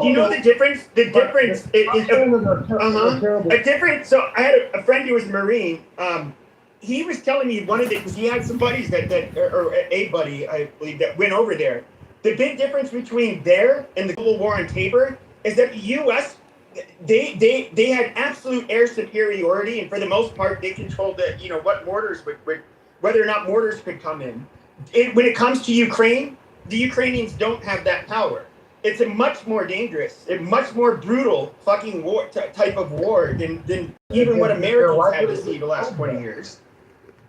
you know the difference? The difference is a difference. So I had a friend who was a Marine. He was telling me one of the, because he had some buddies or a buddy, I believe, that went over there. The big difference between there and the Cold War on Tabor is that the U.S. They had absolute air superiority, and for the most part, they controlled what mortars would whether or not mortars could come in. When it comes to Ukraine, the Ukrainians don't have that power. It's a much more dangerous, a much more brutal fucking war type of war than even what Americans had to see the last 20 years.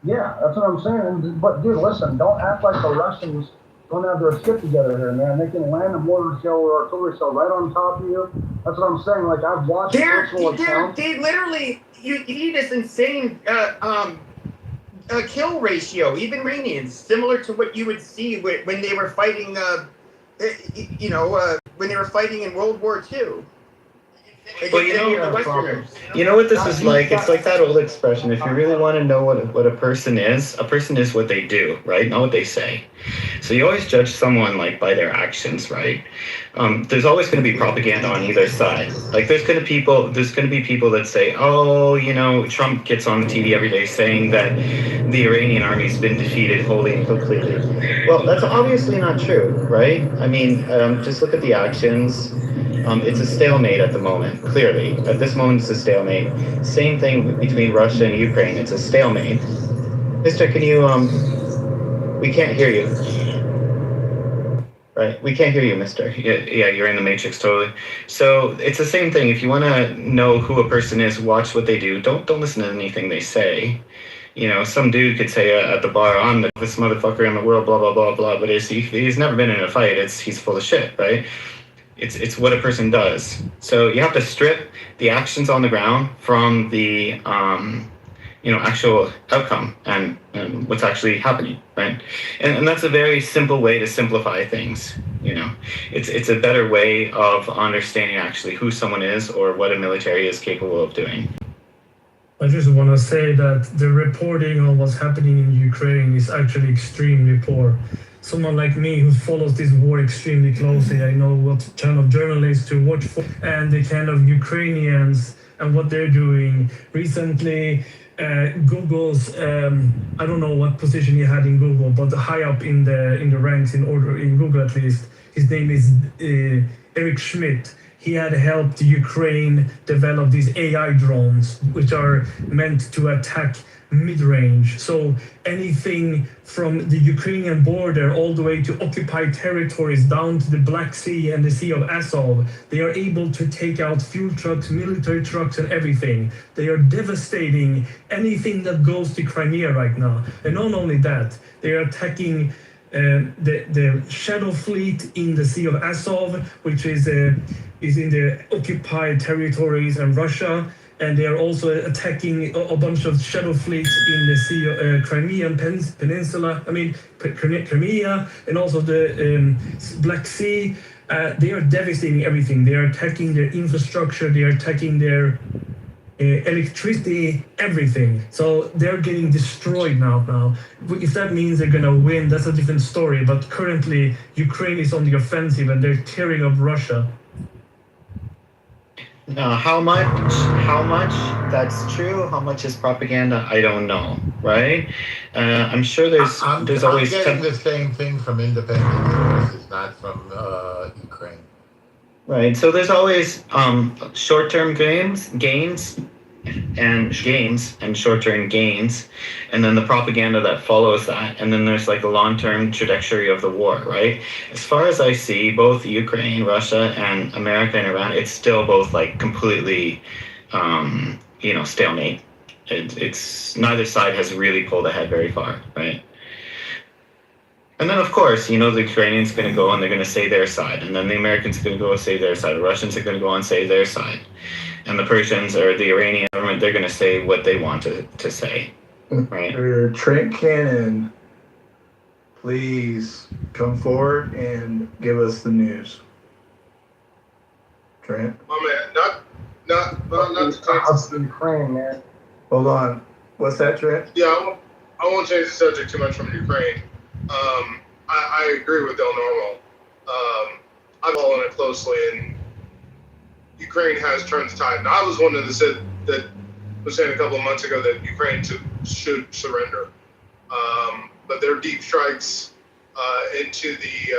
Yeah, that's what I'm saying. But dude, listen, don't act like the Russians don't have their shit together here, man. They can land a mortar shell or artillery shell right on top of you. That's what I'm saying. Like, I've watched virtual accounts. They literally, you need this insane kill ratio, even Iranians, similar to what you would see when they were fighting, when they were fighting in World War II. Well, you know what this is like? It's like that old expression, if you really want to know what a person is what they do, right? Not what they say. So you always judge someone like by their actions, right? There's always going to be propaganda on either side. Like there's going to be people that say, oh, Trump gets on the TV every day saying that the Iranian army's been defeated wholly and completely. Well, that's obviously not true, right? I mean, just look at the actions. It's a stalemate at the moment, clearly. At this moment, it's a stalemate. Same thing between Russia and Ukraine. It's a stalemate. Mister, can you, we can't hear you. Right, we can't hear you, mister. Yeah, you're in the matrix, totally. So it's the same thing. If you want to know who a person is, watch what they do. Don't listen to anything they say. Some dude could say at the bar, I'm the best motherfucker in the world, blah, blah, blah, blah. But he's never been in a fight. He's full of shit, right? It's what a person does. So you have to strip the actions on the ground from the actual outcome and what's actually happening, right? And that's a very simple way to simplify things. It's a better way of understanding actually who someone is or what a military is capable of doing. I just want to say that the reporting on what's happening in Ukraine is actually extremely poor. Someone like me who follows this war extremely closely, I know what kind of journalists to watch for and the kind of Ukrainians and what they're doing. Recently, Google's, I don't know what position he had in Google, but high up in the ranks in Google at least, his name is Eric Schmidt. He had helped Ukraine develop these AI drones, which are meant to attack mid-range. So anything from the Ukrainian border all the way to occupied territories down to the Black Sea and the Sea of Azov, they are able to take out fuel trucks, military trucks, and everything. They are devastating anything that goes to Crimea right now. And not only that, they are attacking the Shadow Fleet in the Sea of Azov, which is in the occupied territories in Russia. And they are also attacking a bunch of shadow fleets in the Sea, Crimean Peninsula. Crimea, and also the Black Sea. They are devastating everything. They are attacking their infrastructure. They are attacking their electricity, everything. So they're getting destroyed now. If that means they're gonna win, that's a different story. But currently, Ukraine is on the offensive, and they're tearing up Russia. How much that's true, how much is propaganda, I don't know, right? I'm sure there's always... I'm getting the same thing from independent sources, not from Ukraine. Right, so there's always short-term gains and short-term gains, and then the propaganda that follows that, and then there's like a long-term trajectory of the war, right? As far as I see, both Ukraine, Russia, and America and Iran, it's still both like completely, stalemate. It's neither side has really pulled ahead very far, right? And then, of course, the Ukrainians are going to go and they're going to say their side. And then the Americans are going to go and say their side. The Russians are going to go and say their side. And the Persians or the Iranian government, they're going to say what they want to say. Right? Trent Cannon, please come forward and give us the news. Trent? Oh, man, not to How's the Ukraine, man? Hold on. What's that, Trent? Yeah, I won't change the subject too much from Ukraine. I agree with Del Normo. I've followed it closely, and Ukraine has turned the tide. And I was one that said that was saying a couple of months ago that Ukraine should surrender. But their deep strikes into the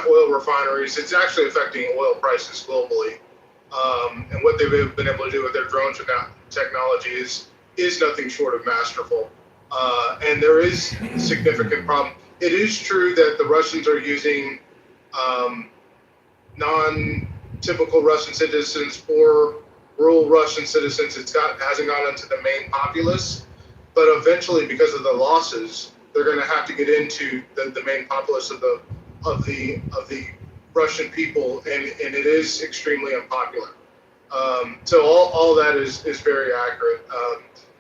oil refineries, it's actually affecting oil prices globally. And what they've been able to do with their drone technology is nothing short of masterful. And there is a significant problem. It is true that the Russians are using non-typical Russian citizens or rural Russian citizens. Hasn't gone into the main populace, but eventually, because of the losses, they're going to have to get into the main populace of the Russian people, and it is extremely unpopular. So all that is very accurate.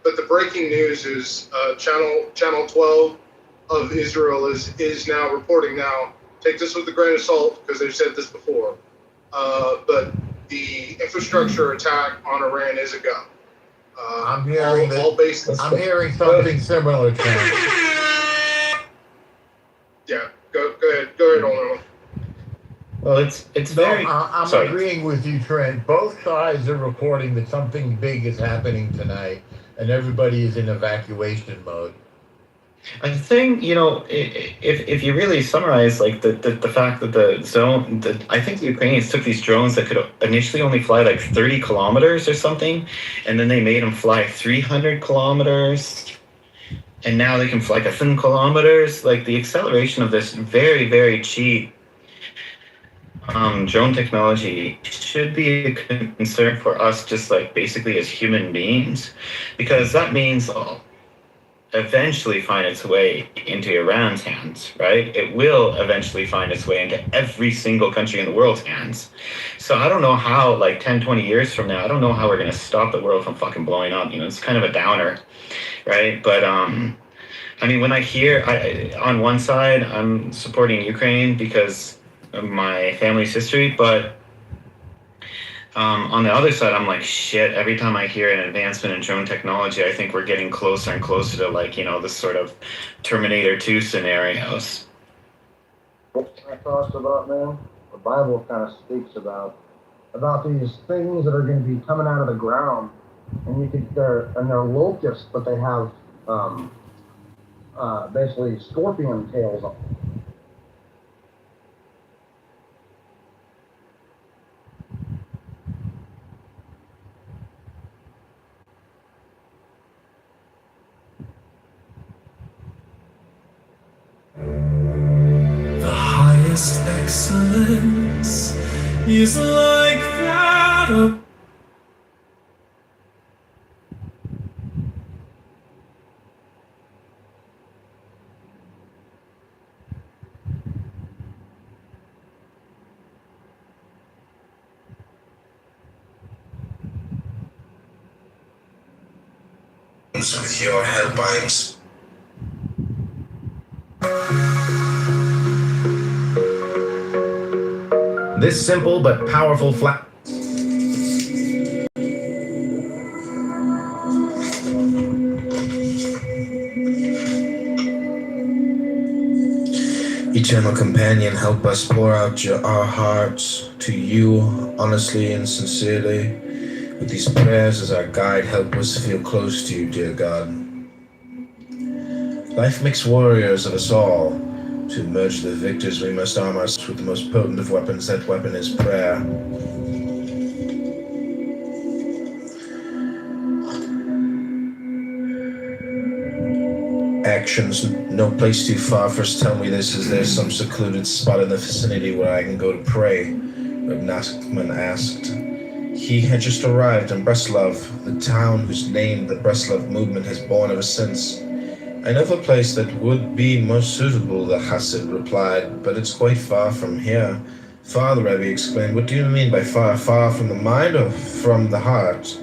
But the breaking news is Channel 12 of Israel is now reporting now. Take this with a grain of salt because they've said this before. But the infrastructure attack on Iran is a go. I'm hearing something similar, Trent. Yeah, go ahead, Oliver. Well, it's very. I'm sorry. agreeing with you, Trent. Both sides are reporting that something big is happening tonight, and everybody is in evacuation mode. I think, if you really summarize like the fact that I think the Ukrainians took these drones that could initially only fly like 30 kilometers or something, and then they made them fly 300 kilometers, and now they can fly like 1,000 kilometers. Like the acceleration of this very, very cheap drone technology should be a concern for us, just like basically as human beings, because that means eventually find its way into Iran's hands, right? It will eventually find its way into every single country in the world's hands. So I don't know how, like 10, 20 years from now, I don't know how we're going to stop the world from fucking blowing up. It's kind of a downer, right? But, I mean, when I hear, on one side, I'm supporting Ukraine because of my family's history, but on the other side, I'm like, shit, every time I hear an advancement in drone technology, I think we're getting closer and closer to like, this sort of Terminator 2 scenarios. What I thought about, man, the Bible kind of speaks about these things that are going to be coming out of the ground, and they're locusts, but they have basically scorpion tails on them. Excellence is like that of with your help, This simple but powerful flat. Eternal Companion, help us pour out our hearts to you honestly and sincerely. With these prayers as our guide, help us feel close to you, dear God. Life makes warriors of us all. To emerge the victors, we must arm ourselves with the most potent of weapons. That weapon is prayer. Actions, no place too far. First tell me this, is there some secluded spot in the vicinity where I can go to pray? Reb Nachman asked. He had just arrived in Breslov, the town whose name the Breslov movement has borne ever since. I know of a place that would be most suitable, the Chassid replied, but it's quite far from here. Far, the Rebbe explained. What do you mean by far? Far from the mind or from the heart?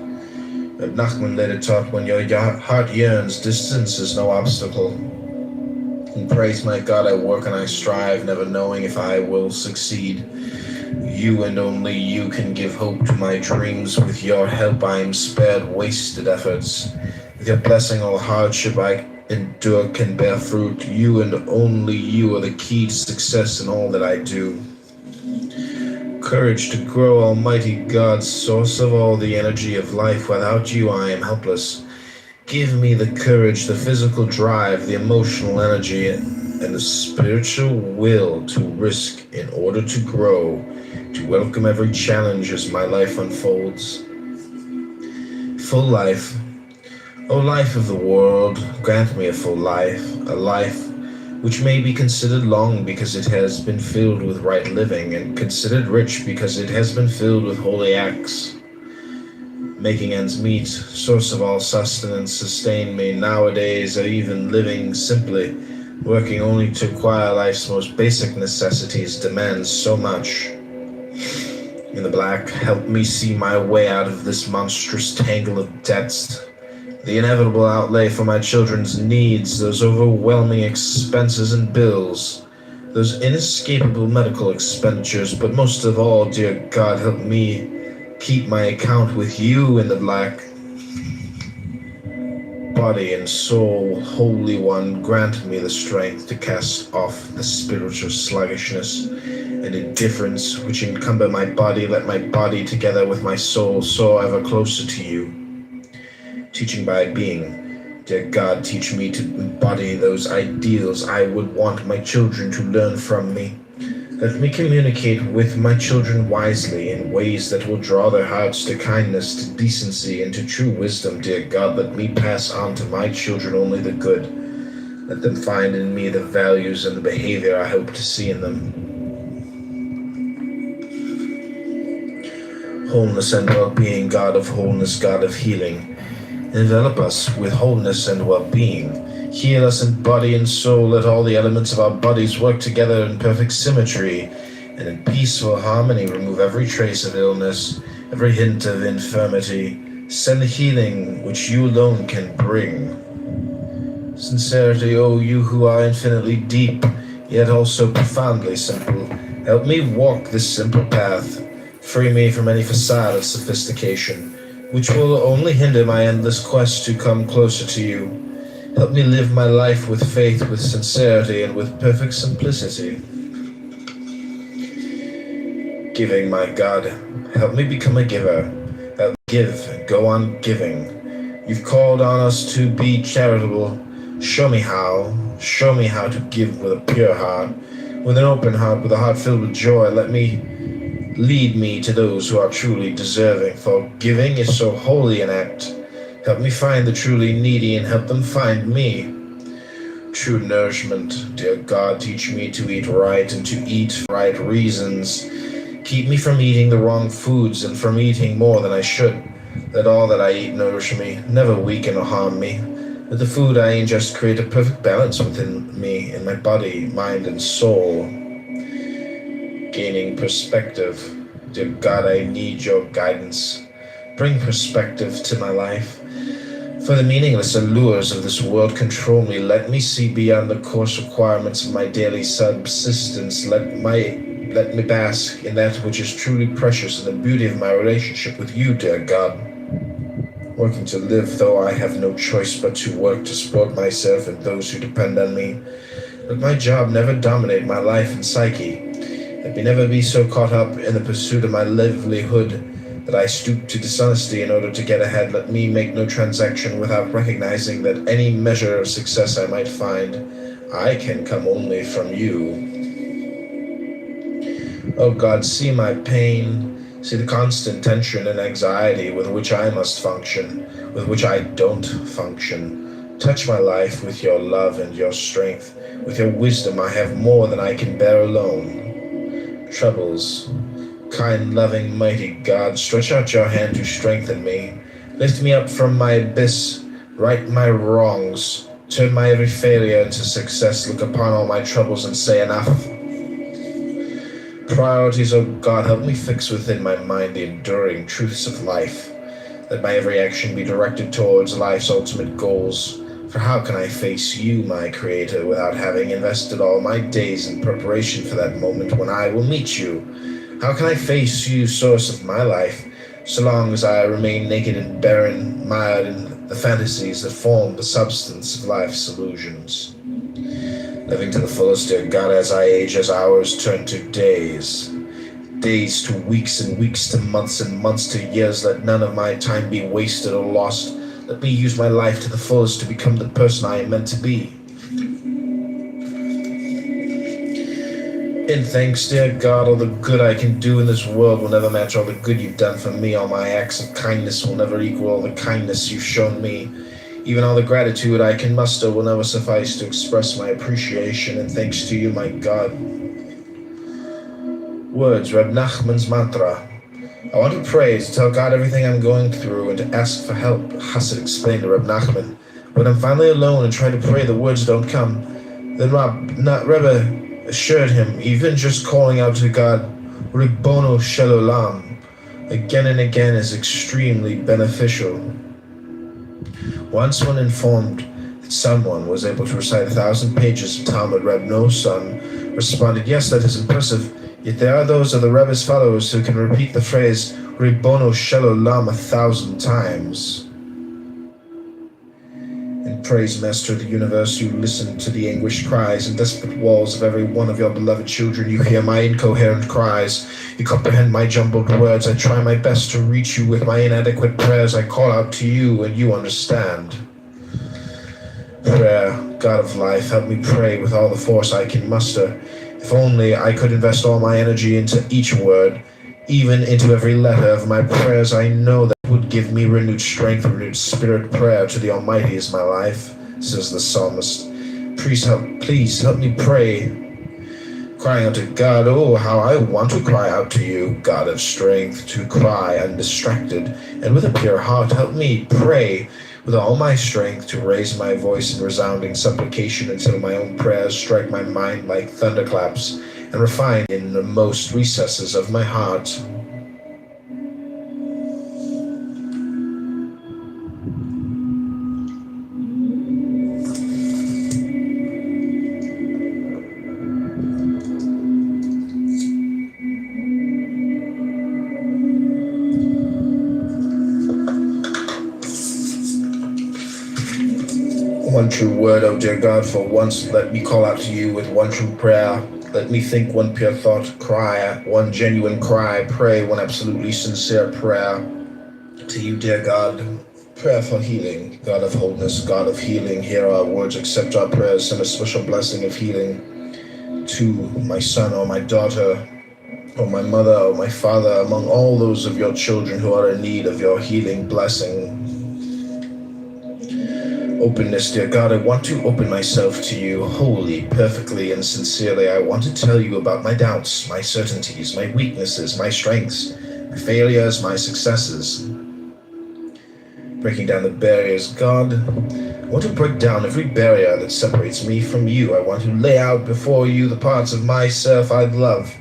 Reb Nachman later taught, when your heart yearns, distance is no obstacle. And praise my God, I work and I strive, never knowing if I will succeed. You and only you can give hope to my dreams. With your help I am spared wasted efforts. With your blessing all hardship I endure can bear fruit. You and only you are the key to success in all that I do. courage to grow, Almighty God, source of all the energy of life. Without you, I am helpless. Give me the courage, the physical drive, the emotional energy, and the spiritual will to risk in order to grow, to welcome every challenge as my life unfolds. Full life. O life of the world, grant me a full life, a life which may be considered long because it has been filled with right living, and considered rich because it has been filled with holy acts. Making ends meet, source of all sustenance, sustain me nowadays, or even living simply, working only to acquire life's most basic necessities, demands so much. In the black, help me see my way out of this monstrous tangle of debts, the inevitable outlay for my children's needs, those overwhelming expenses and bills, those inescapable medical expenditures, but most of all, dear God, help me keep my account with you in the black. Body and soul, Holy One, grant me the strength to cast off the spiritual sluggishness and indifference which encumber my body. Let my body, together with my soul, soar ever closer to you. Teaching by being, dear God, teach me to embody those ideals I would want my children to learn from me. Let me communicate with my children wisely in ways that will draw their hearts to kindness, to decency, and to true wisdom, dear God. Let me pass on to my children only the good. Let them find in me the values and the behavior I hope to see in them. Wholeness and well-being, God of wholeness, God of healing. Envelop us with wholeness and well-being. Heal us in body and soul. Let all the elements of our bodies work together in perfect symmetry and in peaceful harmony. Remove every trace of illness, every hint of infirmity. Send healing which you alone can bring. Sincerity, O you who are infinitely deep, yet also profoundly simple. Help me walk this simple path. Free me from any facade of sophistication, which will only hinder my endless quest to come closer to you. Help me live my life with faith, with sincerity, and with perfect simplicity. Giving, my God, help me become a giver. Help me give and go on giving. You've called on us to be charitable. Show me how. Show me how to give with a pure heart, with an open heart, with a heart filled with joy. Lead me to those who are truly deserving, for giving is so holy an act. Help me find the truly needy and help them find me. True nourishment, dear God, teach me to eat right and to eat for right reasons. Keep me from eating the wrong foods and from eating more than I should. Let all that I eat nourish me, never weaken or harm me. Let the food I ingest create a perfect balance within me, in my body, mind, and soul. Gaining perspective. Dear God, I need your guidance. Bring perspective to my life. For the meaningless allures of this world control me. Let me see beyond the coarse requirements of my daily subsistence. Let me bask in that which is truly precious, in the beauty of my relationship with you, dear God. Working to live, though I have no choice but to work to support myself and those who depend on me. Let my job never dominate my life and psyche. Let me never be so caught up in the pursuit of my livelihood that I stoop to dishonesty in order to get ahead. Let me make no transaction without recognizing that any measure of success I might find, I can come only from you. Oh God, see my pain, see the constant tension and anxiety with which I must function, with which I don't function. Touch my life with your love and your strength. With your wisdom I have more than I can bear alone. Troubles, kind, loving, mighty God, stretch out your hand to strengthen me. Lift me up from my abyss, right my wrongs, turn my every failure into success, look upon all my troubles and say enough. Priorities, oh God, help me fix within my mind the enduring truths of life. Let my every action be directed towards life's ultimate goals. For how can I face you, my Creator, without having invested all my days in preparation for that moment when I will meet you? How can I face you, source of my life, so long as I remain naked and barren, mired in the fantasies that form the substance of life's illusions? Living to the fullest, dear God, as I age, as hours turn to days. days to weeks and weeks to months and months to years. Let none of my time be wasted or lost. Let me use my life to the fullest to become the person I am meant to be. And thanks, dear God, all the good I can do in this world will never match all the good you've done for me. All my acts of kindness will never equal all the kindness you've shown me. Even all the gratitude I can muster will never suffice to express my appreciation and thanks to you, my God. Words, Reb Nachman's mantra. I want to pray, to tell God everything I'm going through and to ask for help. Hasid explained to Reb Nachman. When I'm finally alone and try to pray, the words don't come. Then Rebbe assured him, even just calling out to God, Ribbono Shel Olam, again and again is extremely beneficial. Once when informed that someone was able to recite 1,000 pages of Talmud, Reb No's son responded, yes, that is impressive, yet there are those of the Rebbe's followers who can repeat the phrase Ribbono Shel Olam 1,000 times. And praise, Master of the universe, you listen to the anguished cries and desperate walls of every one of your beloved children. You hear my incoherent cries. You comprehend my jumbled words. I try my best to reach you with my inadequate prayers. I call out to you and you understand. Prayer, God of life, help me pray with all the force I can muster. If only I could invest all my energy into each word, even into every letter of my prayers. I know that would give me renewed strength, renewed spirit. Prayer to the Almighty is my life, says the psalmist. Please help me pray. Crying out to God, oh, how I want to cry out to you, God of strength, to cry undistracted and with a pure heart. Help me pray with all my strength to raise my voice in resounding supplication until my own prayers strike my mind like thunderclaps and refine in the most recesses of my heart. One true word, O dear God, for once let me call out to you with one true prayer. Let me think one pure thought, cry, one genuine cry, pray one absolutely sincere prayer to you, dear God. Prayer for healing, God of wholeness, God of healing. Hear our words, accept our prayers, send a special blessing of healing to my son or my daughter or my mother or my father, among all those of your children who are in need of your healing blessing. Openness, dear God, I want to open myself to you wholly, perfectly, and sincerely. I want to tell you about my doubts, my certainties, my weaknesses, my strengths, my failures, my successes. Breaking down the barriers, God, I want to break down every barrier that separates me from you. I want to lay out before you the parts of myself I'd love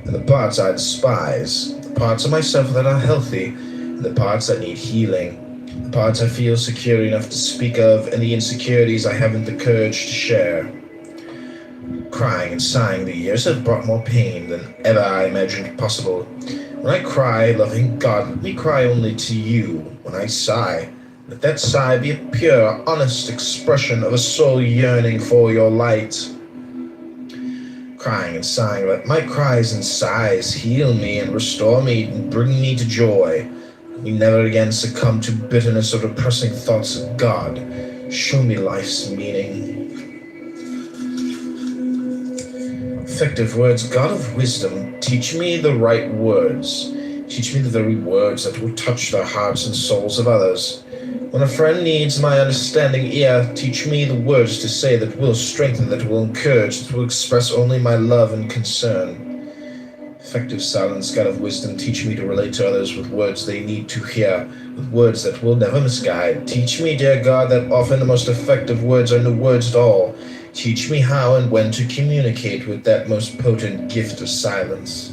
and the parts I despise, the parts of myself that are healthy and the parts that need healing. The parts I feel secure enough to speak of, and the insecurities I haven't the courage to share. Crying and sighing, the years have brought more pain than ever I imagined possible. When I cry, loving God, let me cry only to you. When I sigh, let that sigh be a pure, honest expression of a soul yearning for your light. Crying and sighing, let my cries and sighs heal me and restore me and bring me to joy. We never again succumb to bitterness or depressing thoughts of God. Show me life's meaning. Effective words, God of wisdom, teach me the right words. Teach me the very words that will touch the hearts and souls of others. When a friend needs my understanding ear, teach me the words to say that will strengthen, that will encourage, that will express only my love and concern. Effective silence, God of wisdom, teach me to relate to others with words they need to hear, with words that will never misguide. Teach me, dear God, that often the most effective words are no words at all. Teach me how and when to communicate with that most potent gift of silence.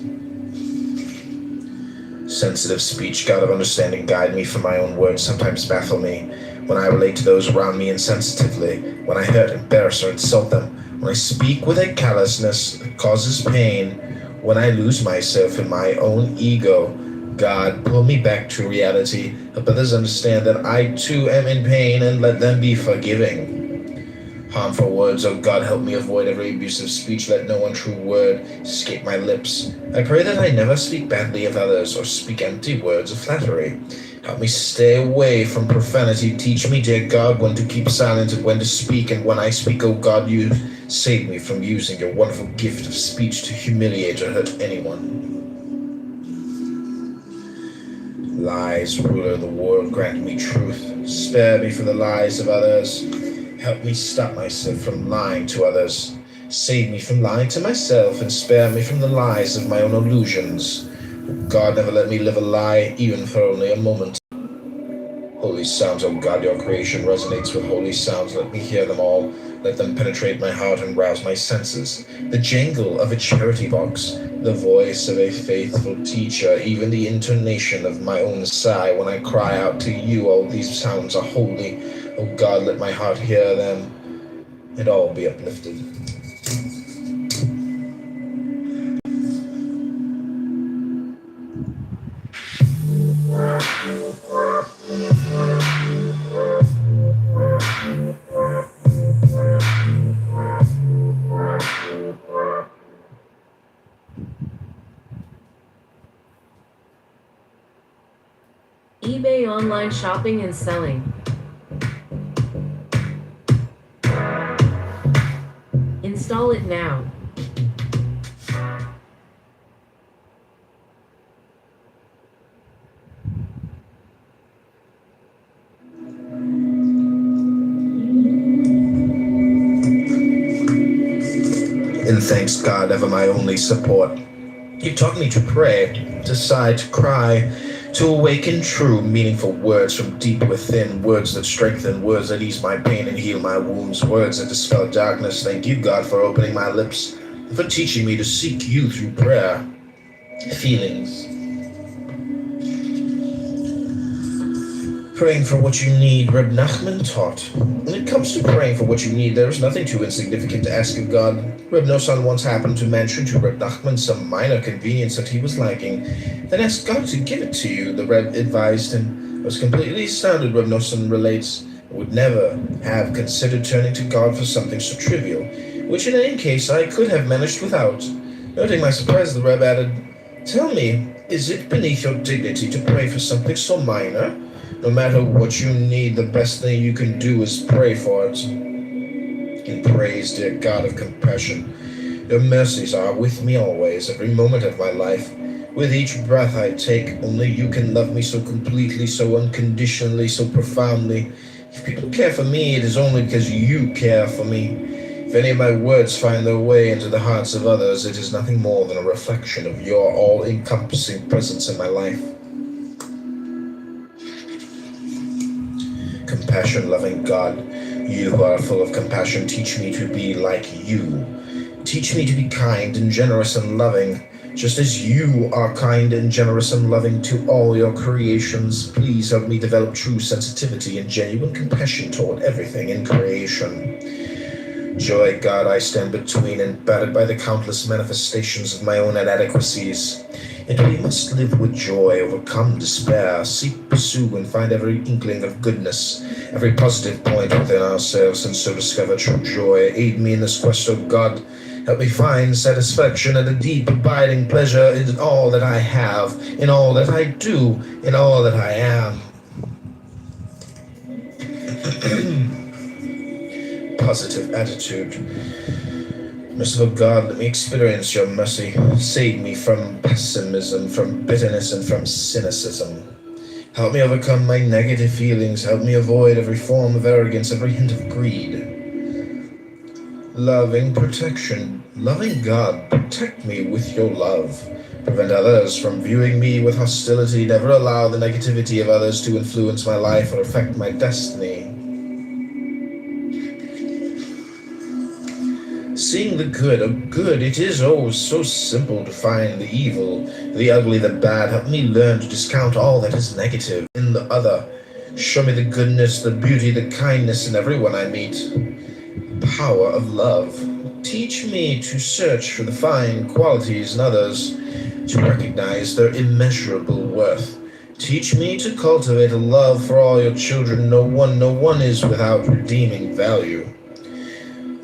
Sensitive speech, God of understanding, guide me, for my own words sometimes baffle me. When I relate to those around me insensitively, when I hurt, embarrass, or insult them, when I speak with a callousness that causes pain, when I lose myself in my own ego, God, pull me back to reality. Help others understand that I too am in pain and let them be forgiving. Harmful words, oh God, help me avoid every abusive speech. Let no untrue word escape my lips. I pray that I never speak badly of others or speak empty words of flattery. Help me stay away from profanity. Teach me, dear God, when to keep silent and when to speak. And when I speak, oh God, you save me from using your wonderful gift of speech to humiliate or hurt anyone. Lies, ruler of the world, grant me truth. Spare me from the lies of others. Help me stop myself from lying to others. Save me from lying to myself and spare me from the lies of my own illusions. God, never let me live a lie, even for only a moment. Holy sounds, oh God, your creation resonates with holy sounds. Let me hear them all. Let them penetrate my heart and rouse my senses. The jangle of a charity box, the voice of a faithful teacher, even the intonation of my own sigh when I cry out to you, all these sounds are holy. Oh God, let my heart hear them and all be uplifted. eBay online shopping and selling. Install it now. And thanks God, ever my only support. You taught me to pray, to sigh, to cry, to awaken true, meaningful words from deep within, words that strengthen, words that ease my pain and heal my wounds, words that dispel darkness. Thank you, God, for opening my lips, for teaching me to seek you through prayer. Feelings. Praying for what you need, Reb Nachman taught. When it comes to praying for what you need, there is nothing too insignificant to ask of God. Reb Nosson once happened to mention to Reb Nachman some minor convenience that he was lacking. Then ask God to give it to you, the Reb advised him. I was completely astounded, Reb Nosson relates. I would never have considered turning to God for something so trivial, which in any case I could have managed without. Noting my surprise, the Reb added, "Tell me, is it beneath your dignity to pray for something so minor? No matter what you need, the best thing you can do is pray for it. And praise, dear God of compassion. Your mercies are with me always, every moment of my life. With each breath I take, only you can love me so completely, so unconditionally, so profoundly. If people care for me, it is only because you care for me. If any of my words find their way into the hearts of others, it is nothing more than a reflection of your all-encompassing presence in my life. Compassion-loving God, you who are full of compassion, teach me to be like you. Teach me to be kind and generous and loving, just as you are kind and generous and loving to all your creations. Please help me develop true sensitivity and genuine compassion toward everything in creation. Joy, God, I stand between and battered by the countless manifestations of my own inadequacies. And we must live with joy, overcome despair, seek, pursue, and find every inkling of goodness, every positive point within ourselves, and so discover true joy. Aid me in this quest, O God. Help me find satisfaction and a deep, abiding pleasure in all that I have, in all that I do, in all that I am. Positive attitude. Merciful God, let me experience your mercy. Save me from pessimism, from bitterness, and from cynicism. Help me overcome my negative feelings. Help me avoid every form of arrogance, every hint of greed. Loving protection. Loving God, protect me with your love. Prevent others from viewing me with hostility. Never allow the negativity of others to influence my life or affect my destiny. Seeing the good of good, it is so simple to find the evil, the ugly, the bad. Help me learn to discount all that is negative in the other. Show me the goodness, the beauty, the kindness in everyone I meet. Power of love. Teach me to search for the fine qualities in others, to recognize their immeasurable worth. Teach me to cultivate a love for all your children. No one is without redeeming value.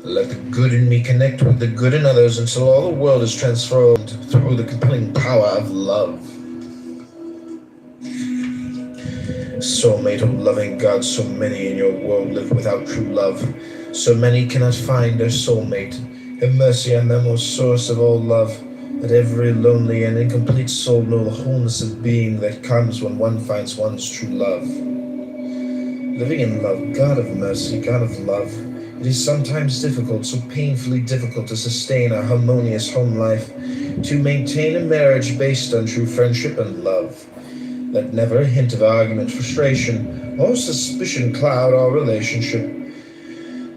Let the good in me connect with the good in others until all the world is transformed through the compelling power of love. Soulmate, oh loving God, so many in your world live without true love. So many cannot find their soulmate. Have mercy on them, O source of all love. Let every lonely and incomplete soul know the wholeness of being that comes when one finds one's true love. Living in love, God of mercy, God of love, it is sometimes difficult, so painfully difficult to sustain a harmonious home life, to maintain a marriage based on true friendship and love. Let never a hint of argument, frustration, or suspicion cloud our relationship.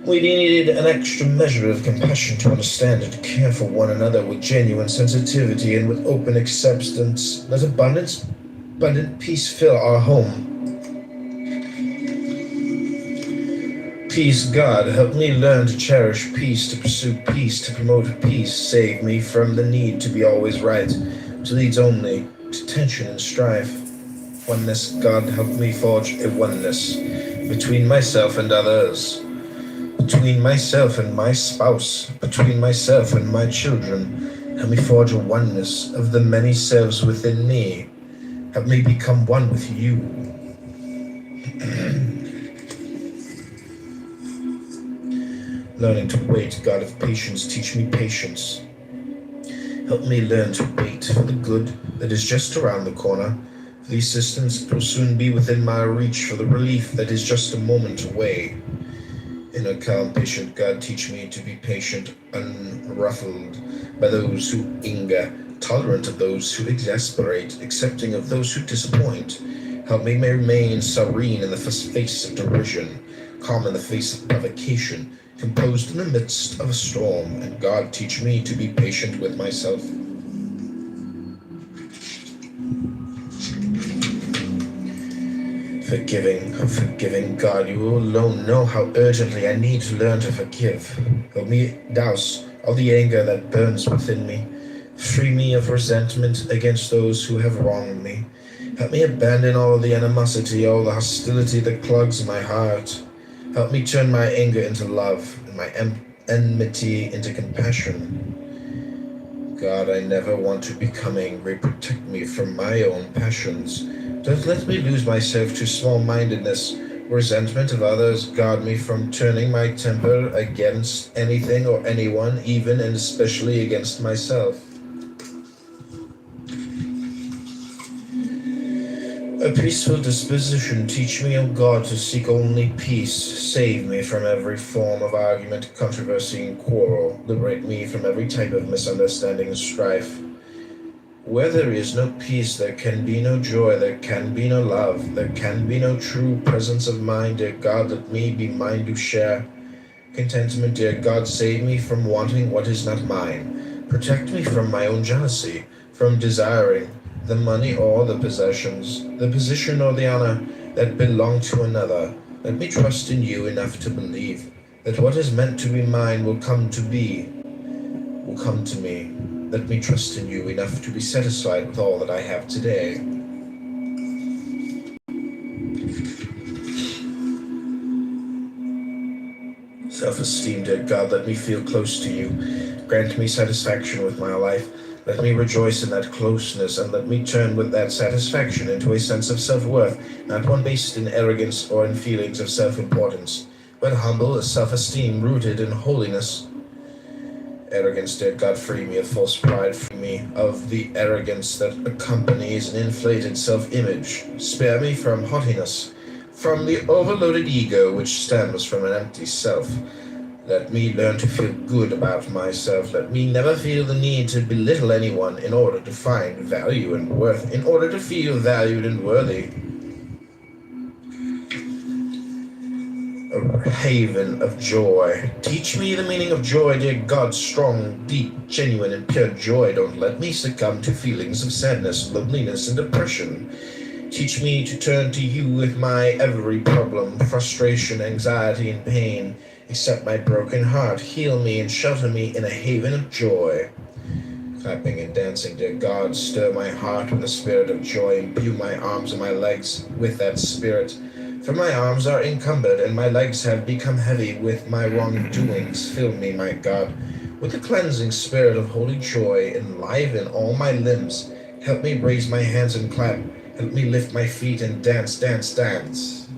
We needed an extra measure of compassion to understand and care for one another with genuine sensitivity and with open acceptance. Let abundant peace fill our home. Peace, God, help me learn to cherish peace, to pursue peace, to promote peace. Save me from the need to be always right, which leads only to tension and strife. Oneness, God, help me forge a oneness between myself and others, between myself and my spouse, between myself and my children. Help me forge a oneness of the many selves within me. Help me become one with you. Learning to wait, God of patience, teach me patience. Help me learn to wait for the good that is just around the corner, for the assistance that will soon be within my reach, for the relief that is just a moment away. In a calm, patient God, teach me to be patient, unruffled by those who anger, tolerant of those who exasperate, accepting of those who disappoint. Help me remain serene in the face of derision, calm in the face of provocation, composed in the midst of a storm, and God, teach me to be patient with myself. Forgiving God, you alone know how urgently I need to learn to forgive. Help me douse all the anger that burns within me. Free me of resentment against those who have wronged me. Help me abandon all the animosity, all the hostility that clogs my heart. Help me turn my anger into love and my enmity into compassion. God, I never want to become angry. Protect me from my own passions. Don't let me lose myself to small-mindedness, resentment of others. Guard me from turning my temper against anything or anyone, even and especially against myself. A peaceful disposition, teach me, O God, to seek only peace. Save me from every form of argument, controversy, and quarrel. Liberate me from every type of misunderstanding and strife. Where there is no peace, there can be no joy, there can be no love, there can be no true presence of mind. Dear God, let me be mine to share. Contentment, dear God, save me from wanting what is not mine. Protect me from my own jealousy, from desiring the money or the possessions, the position or the honor that belong to another. Let me trust in you enough to believe that what is meant to be mine will come to me. Let me trust in you enough to be satisfied with all that I have today. Self-esteem, dear God, let me feel close to you. Grant me satisfaction with my life. Let me rejoice in that closeness, and let me turn with that satisfaction into a sense of self-worth, not one based in arrogance or in feelings of self-importance, but humble self-esteem rooted in holiness. Arrogance, dear God, free me of false pride, free me of the arrogance that accompanies an inflated self-image. Spare me from haughtiness, from the overloaded ego which stems from an empty self. Let me learn to feel good about myself. Let me never feel the need to belittle anyone in order to find value and worth, in order to feel valued and worthy. A haven of joy. Teach me the meaning of joy, dear God, strong, deep, genuine, and pure joy. Don't let me succumb to feelings of sadness, loneliness, and depression. Teach me to turn to you with my every problem, frustration, anxiety, and pain. Accept my broken heart, heal me, and shelter me in a haven of joy. Clapping and dancing, dear God, stir my heart with a spirit of joy, imbue my arms and my legs with that spirit. For my arms are encumbered, and my legs have become heavy with my wrongdoings. Fill me, my God, with the cleansing spirit of holy joy. Enliven all my limbs. Help me raise my hands and clap. Help me lift my feet and dance, dance, dance.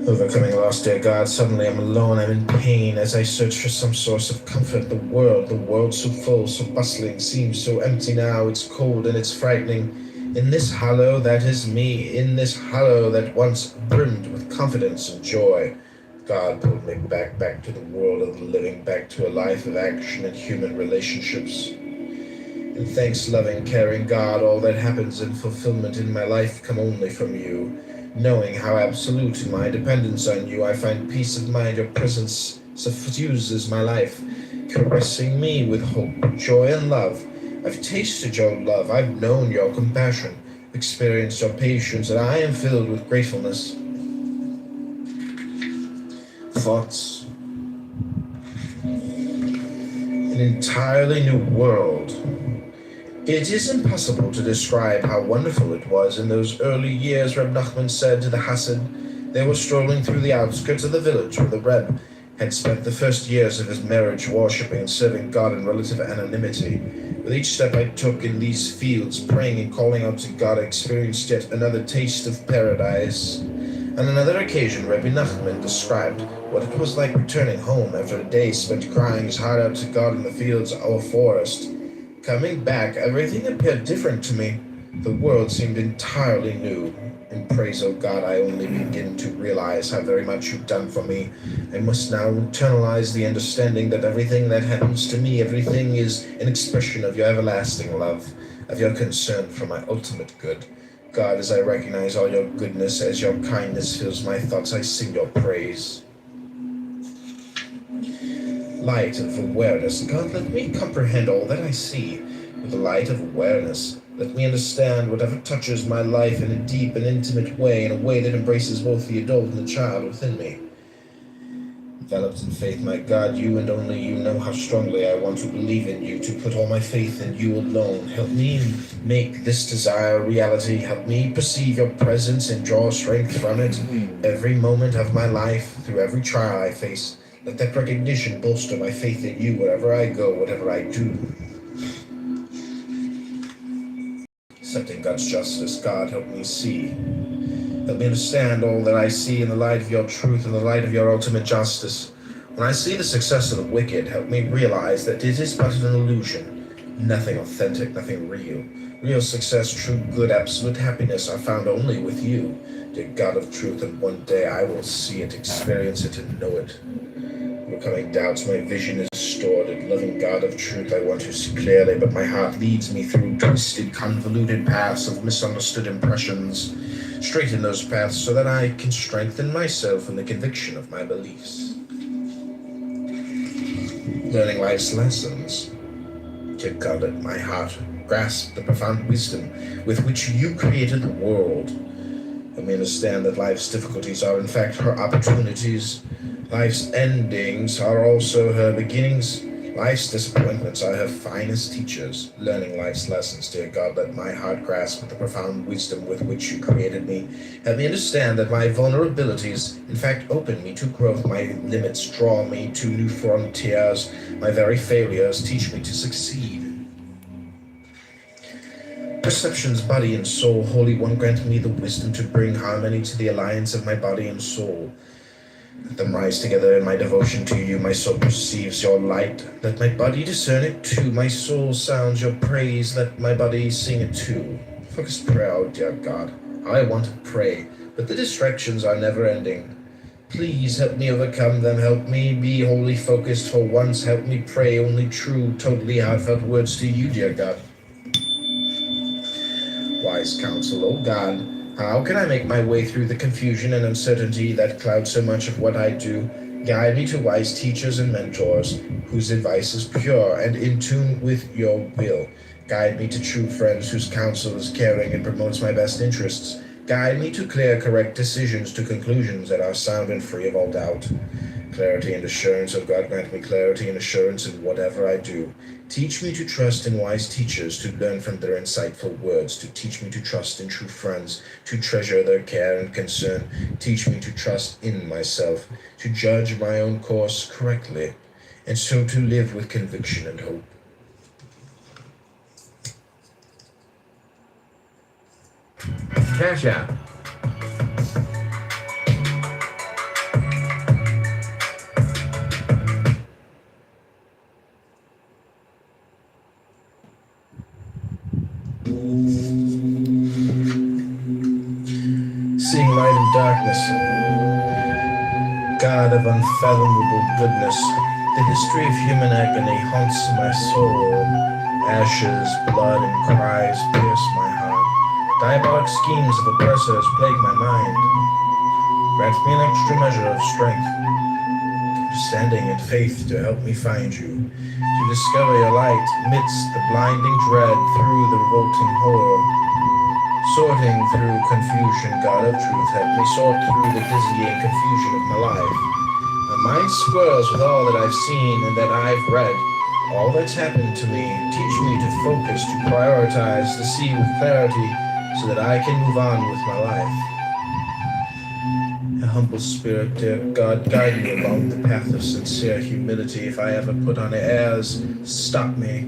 Overcoming loss, dear God, suddenly I'm alone, I'm in pain as I search for some source of comfort. The world so full, so bustling, seems so empty now. It's cold and it's frightening. In this hollow that is me, in this hollow that once brimmed with confidence and joy. God pulled me back to the world of the living, back to a life of action and human relationships. And thanks, loving, caring God, all that happens in fulfillment in my life come only from you. Knowing how absolute my dependence on you, I find peace of mind. Your presence suffuses my life, caressing me with hope, joy, and love. I've tasted your love, I've known your compassion, experienced your patience, and I am filled with gratefulness. Thoughts. An entirely new world. It is impossible to describe how wonderful it was in those early years, Reb Nachman said to the Hasid. They were strolling through the outskirts of the village where the Reb had spent the first years of his marriage worshipping and serving God in relative anonymity. With each step I took in these fields, praying and calling out to God, I experienced yet another taste of paradise. On another occasion, Rabbi Nachman described what it was like returning home after a day spent crying his heart out to God in the fields or forest. Coming back, everything appeared different to me. The world seemed entirely new. In praise, O God, I only begin to realize how very much you've done for me. I must now internalize the understanding that everything that happens to me, everything is an expression of your everlasting love, of your concern for my ultimate good. God, as I recognize all your goodness, as your kindness fills my thoughts, I sing your praise. Light of awareness. God, let me comprehend all that I see with the light of awareness. Let me understand whatever touches my life in a deep and intimate way, in a way that embraces both the adult and the child within me. Enveloped in faith, my God, you and only you know how strongly I want to believe in you, to put all my faith in you alone. Help me make this desire a reality. Help me perceive your presence and draw strength from it. Every moment of my life, through every trial I face, let that recognition bolster my faith in you wherever I go, whatever I do. Accepting God's justice, God, help me see. Help me understand all that I see in the light of your truth and the light of your ultimate justice. When I see the success of the wicked, help me realize that it is but an illusion. Nothing authentic, nothing real. Real success, true good, absolute happiness are found only with you, dear God of truth, and one day I will see it, experience it, and know it. Overcoming doubts, my vision is distorted. Loving God of truth, I want to see clearly, but my heart leads me through twisted, convoluted paths of misunderstood impressions. Straighten those paths so that I can strengthen myself in the conviction of my beliefs. Learning life's lessons. Dear God, let my heart grasp the profound wisdom with which you created the world. Let me understand that life's difficulties are in fact her opportunities. Life's endings are also her beginnings. Life's disappointments are her finest teachers. Learning life's lessons, dear God, let my heart grasp the profound wisdom with which you created me. Help me understand that my vulnerabilities, in fact, open me to growth. My limits draw me to new frontiers. My very failures teach me to succeed. Perceptions, body and soul, Holy One, grant me the wisdom to bring harmony to the alliance of my body and soul. Let them rise together in my devotion to you. My soul perceives your light. Let my body discern it too. My soul sounds your praise. Let my body sing it too. Focused prayer, oh dear God. I want to pray, but the distractions are never ending. Please help me overcome them. Help me be wholly focused for once. Help me pray only true, totally heartfelt words to you, dear God. Wise counsel, oh God. How can I make my way through the confusion and uncertainty that cloud so much of what I do? Guide me to wise teachers and mentors, whose advice is pure and in tune with your will. Guide me to true friends whose counsel is caring and promotes my best interests. Guide me to clear, correct decisions, to conclusions that are sound and free of all doubt. Clarity and assurance, O God, grant me clarity and assurance in whatever I do. Teach me to trust in wise teachers, to learn from their insightful words, to teach me to trust in true friends, to treasure their care and concern. Teach me to trust in myself, to judge my own course correctly, and so to live with conviction and hope. Cash App. Seeing light in darkness, God of unfathomable goodness, the history of human agony haunts my soul. Ashes, blood, and cries pierce my heart. Diabolic schemes of oppressors plague my mind. Grant me an extra measure of strength, understanding, and faith to help me find you, to discover your light amidst the blinding dread through the revolting horror. Sorting through confusion, God of truth, help me sort through the dizzying confusion of my life. My mind swirls with all that I've seen and that I've read, all that's happened to me. Teach me to focus, to prioritize, to see with clarity, so that I can move on with my life. A humble spirit, dear God, guide me along the path of sincere humility. If I ever put on airs, stop me.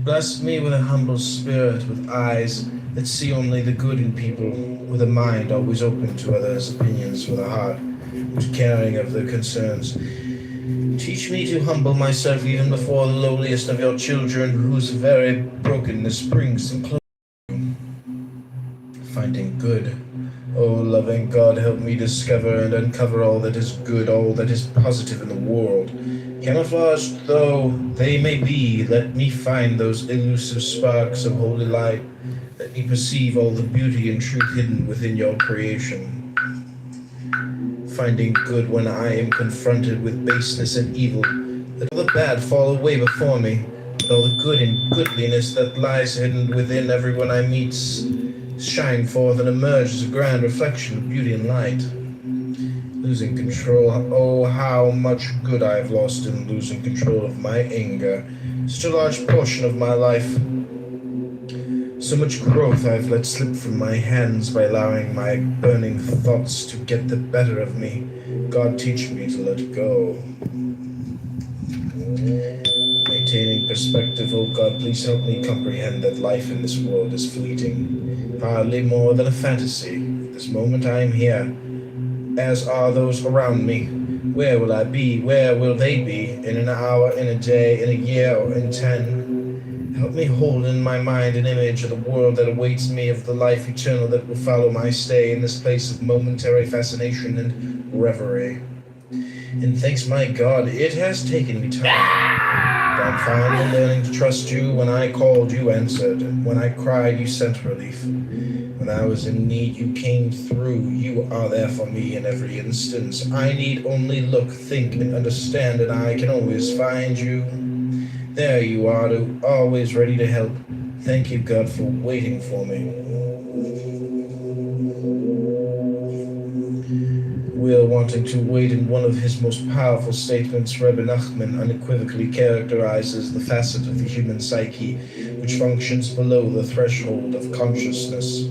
Bless me with a humble spirit, with eyes that see only the good in people, with a mind always open to others' opinions, with a heart which caring of their concerns. Teach me to humble myself even before the lowliest of your children, whose very brokenness brings them close to you. Finding good. Oh, loving God, help me discover and uncover all that is good, all that is positive in the world. Camouflaged though they may be, let me find those elusive sparks of holy light. Let me perceive all the beauty and truth hidden within your creation. Finding good when I am confronted with baseness and evil. Let all the bad fall away before me. Let all the good and goodliness that lies hidden within everyone I meet shine forth and emerge as a grand reflection of beauty and light. Losing control, oh, how much good I've lost in losing control of my anger. Such a large portion of my life. So much growth I've let slip from my hands by allowing my burning thoughts to get the better of me. God, teach me to let go. Maintaining perspective, oh God, please help me comprehend that life in this world is fleeting, hardly more than a fantasy. At this moment I am here, as are those around me. Where will I be? Where will they be? In an hour, in a day, in a year, or in 10? Help me hold in my mind an image of the world that awaits me, of the life eternal that will follow my stay in this place of momentary fascination and reverie. And thanks my God, it has taken me time. But I'm finally learning to trust you. When I called, you answered. When I cried, you sent relief. When I was in need, you came through. You are there for me in every instance. I need only look, think, and understand, and I can always find you. There you are, always ready to help. Thank you, God, for waiting for me. Will wanting to wait in one of his most powerful statements, Rebbe Nachman unequivocally characterizes the facet of the human psyche which functions below the threshold of consciousness.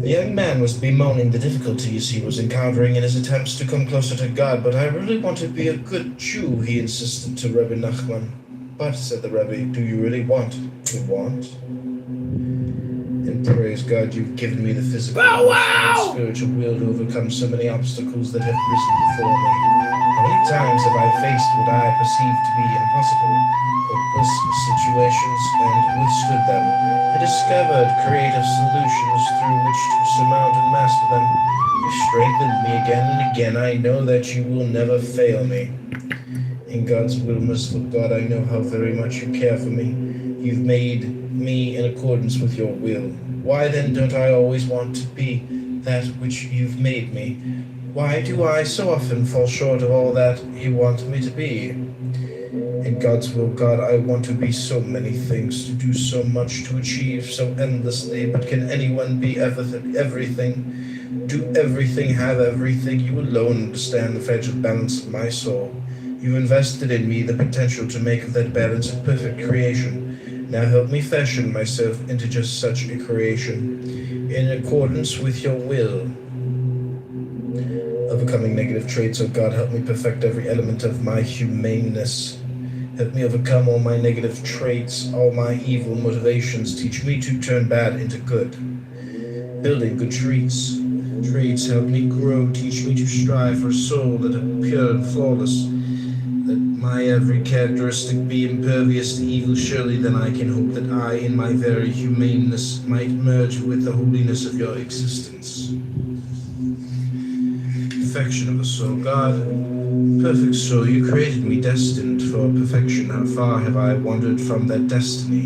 The young man was bemoaning the difficulties he was encountering in his attempts to come closer to God. But I really want to be a good Jew, he insisted to Rebbe Nachman. But, said the Rebbe, do you really want to want? And praise God, you've given me the physical and spiritual will to overcome so many obstacles that have risen before me. How many times have I faced what I perceived to be impossible, hopeless situations, and withstood them? I discovered creative solutions through which to surmount and master them. You've strengthened me again and again. I know that you will never fail me. In God's will, merciful God, I know how very much you care for me. You've made me in accordance with your will. Why then don't I always want to be that which you've made me? Why do I so often fall short of all that you want me to be? In God's will, God, I want to be so many things, to do so much, to achieve so endlessly, but can anyone be everything? do everything, have everything. You alone understand the fragile balance of my soul. You invested in me the potential to make of that balance a perfect creation. Now help me fashion myself into just such a creation, in accordance with your will. Overcoming negative traits, oh God, help me perfect every element of my humaneness. Help me overcome all my negative traits, all my evil motivations. Teach me to turn bad into good. Building good traits help me grow. Teach me to strive for a soul that is pure and flawless. Let my every characteristic be impervious to evil. Surely then I can hope that I, in my very humaneness, might merge with the holiness of your existence. Perfection of the soul, God, perfect soul, you created me destined for perfection. How far have I wandered from that destiny?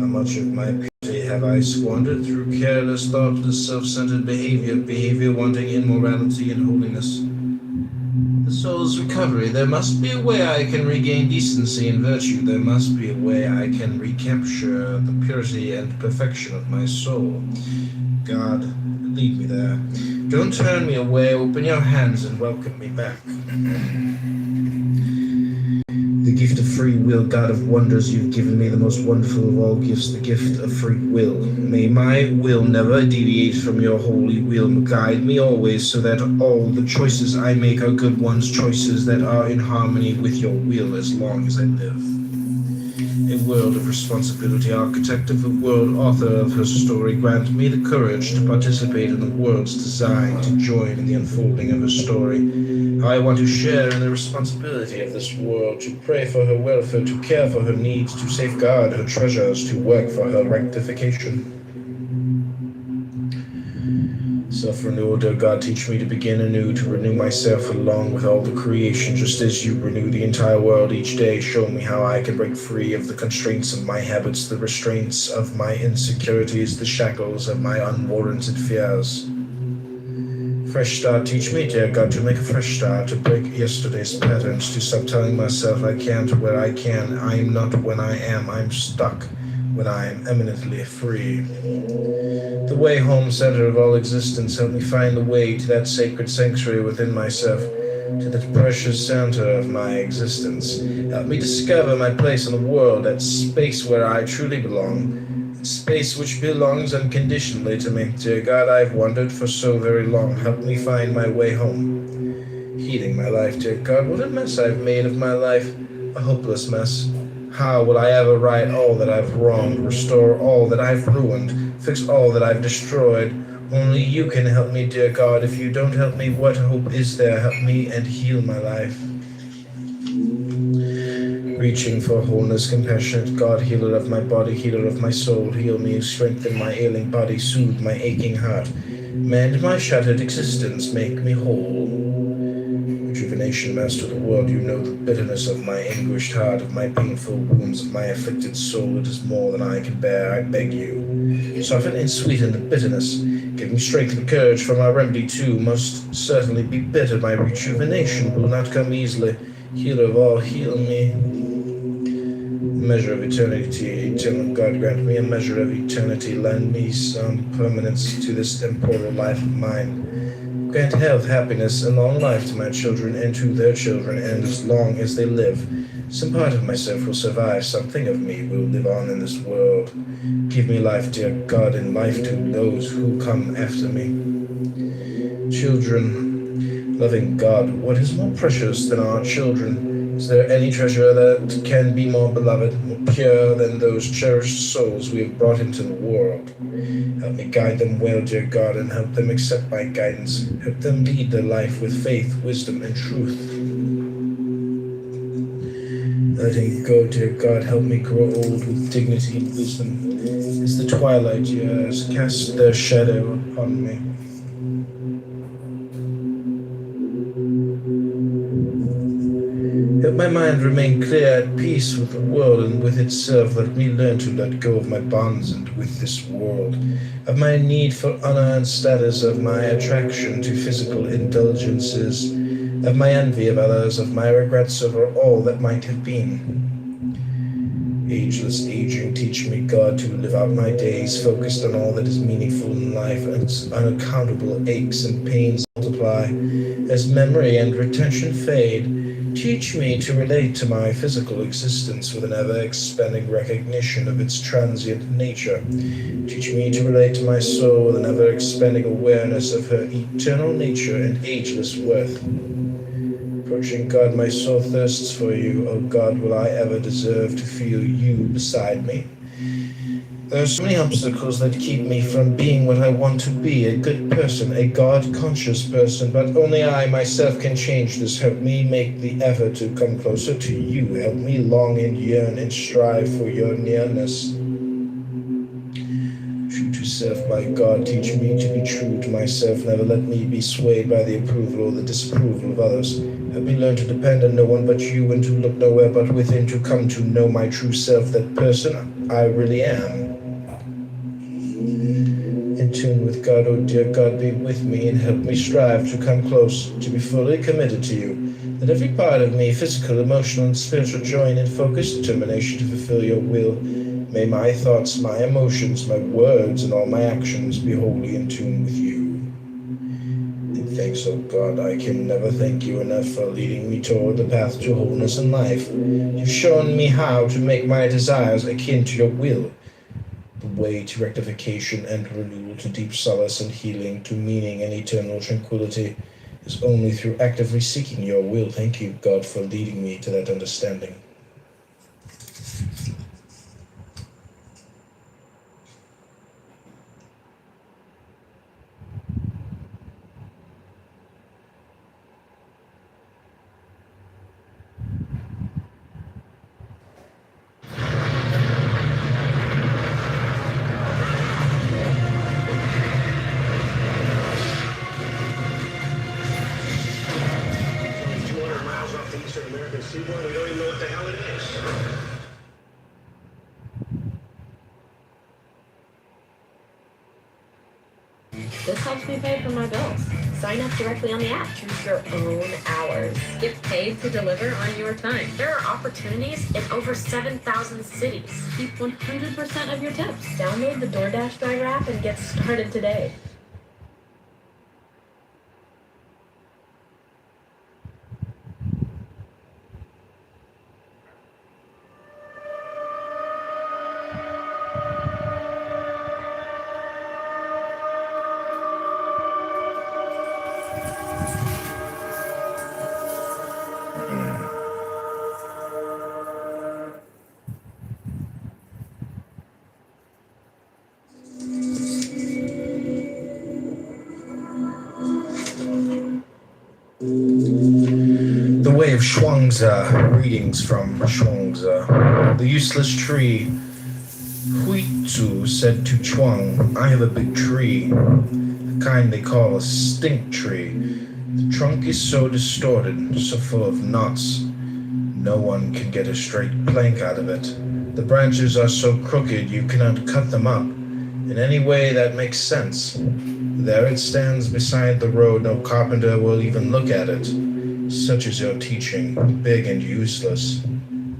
How much of my purity have I squandered through careless, thoughtless, self-centered behavior wanting immorality and holiness? The soul's recovery, there must be a way I can regain decency and virtue. There must be a way I can recapture the purity and perfection of my soul. God, lead me there. Don't turn me away. Open your hands and welcome me back. The gift of free will, God of wonders, you've given me the most wonderful of all gifts, the gift of free will. May my will never deviate from your holy will. Guide me always so that all the choices I make are good ones, choices that are in harmony with your will as long as I live. A world of responsibility, architect of the world, author of her story, grant me the courage to participate in the world's design, to join in the unfolding of her story. I want to share in the responsibility of this world, to pray for her welfare, to care for her needs, to safeguard her treasures, to work for her rectification. Self-renewal, dear God, teach me to begin anew, to renew myself along with all the creation, just as you renew the entire world each day. Show me how I can break free of the constraints of my habits, the restraints of my insecurities, the shackles of my unwarranted fears. Fresh start, teach me, dear God, to make a fresh start, to break yesterday's patterns, to stop telling myself I can't where I can, I'm not when I am, I'm stuck when I am eminently free. The way home, center of all existence, help me find the way to that sacred sanctuary within myself, to that precious center of my existence. Help me discover my place in the world, that space where I truly belong, space which belongs unconditionally to me. Dear God, I've wandered for so very long. Help me find my way home. Healing my life, dear God, what a mess I've made of my life, a hopeless mess. How will I ever right all that I've wronged, restore all that I've ruined, fix all that I've destroyed? Only you can help me, dear God. If you don't help me, what hope is there? Help me and heal my life. Reaching for wholeness, compassionate God, healer of my body, healer of my soul, heal me, strengthen my ailing body, soothe my aching heart, mend my shattered existence, make me whole. Rejuvenation, master of the world, you know the bitterness of my anguished heart, of my painful wounds, of my afflicted soul. It is more than I can bear, I beg you. Soften and sweeten the bitterness. Give me strength and courage, for my remedy too must certainly be bitter. My rejuvenation will not come easily. Healer of all, heal me. Measure of eternity, eternal God, grant me a measure of eternity. Lend me some permanence to this temporal life of mine. Grant health, happiness, and long life to my children and to their children, and as long as they live, some part of myself will survive, something of me will live on in this world. Give me life, dear God, and life to those who come after me. Children, loving God, what is more precious than our children? Is there any treasure that can be more beloved, more pure than those cherished souls we have brought into the world? Help me guide them well, dear God, and help them accept my guidance. Help them lead their life with faith, wisdom, and truth. Letting go, dear God, help me grow old with dignity and wisdom. As the twilight years cast their shadow upon me. Help my mind remain clear, at peace with the world and with itself. Let me learn to let go of my bonds and with this world, of my need for honor and status, of my attraction to physical indulgences, of my envy of others, of my regrets over all that might have been. ageless aging, teach me, God, to live out my days focused on all that is meaningful in life, and its unaccountable aches and pains multiply as memory and retention fade. Teach me to relate to my physical existence with an ever-expanding recognition of its transient nature. Teach me to relate to my soul with an ever-expanding awareness of her eternal nature and ageless worth. Approaching God, my soul thirsts for you. Oh God, will I ever deserve to feel you beside me? There are so many obstacles that keep me from being what I want to be, a good person, a God-conscious person, but only I myself can change this. Help me make the effort to come closer to you. Help me long and yearn and strive for your nearness. True to self, my God, teach me to be true to myself. Never let me be swayed by the approval or the disapproval of others. Help me learn to depend on no one but you and to look nowhere but within, to come to know my true self, that person I really am. In tune with God, oh dear God, be with me and help me strive to come close, to be fully committed to you. That every part of me, physical, emotional, and spiritual, join in focused determination to fulfill your will. May my thoughts, my emotions, my words, and all my actions be wholly in tune with you. And thanks, oh God, I can never thank you enough for leading me toward the path to wholeness in life. You've shown me how to make my desires akin to your will. The way to rectification and renewal, to deep solace and healing, to meaning and eternal tranquility is only through actively seeking your will. Thank you, God, for leading me to that understanding. Seaboard, we don't even know what the hell it is. This helps me pay for my bills. Sign up directly on the app. Choose your own hours. Get paid to deliver on your time. There are opportunities in over 7,000 cities. Keep 100% of your tips. Download the DoorDash driver app and get started today. The Way of Shuangzi, readings from Shuangzi. The useless tree. Huizu said to Chuang, I have a big tree, the kind they call a stink tree. The trunk is so distorted, so full of knots, no one can get a straight plank out of it. The branches are so crooked you cannot cut them up in any way that makes sense. There it stands beside the road, no carpenter will even look at it. Such is your teaching, big and useless.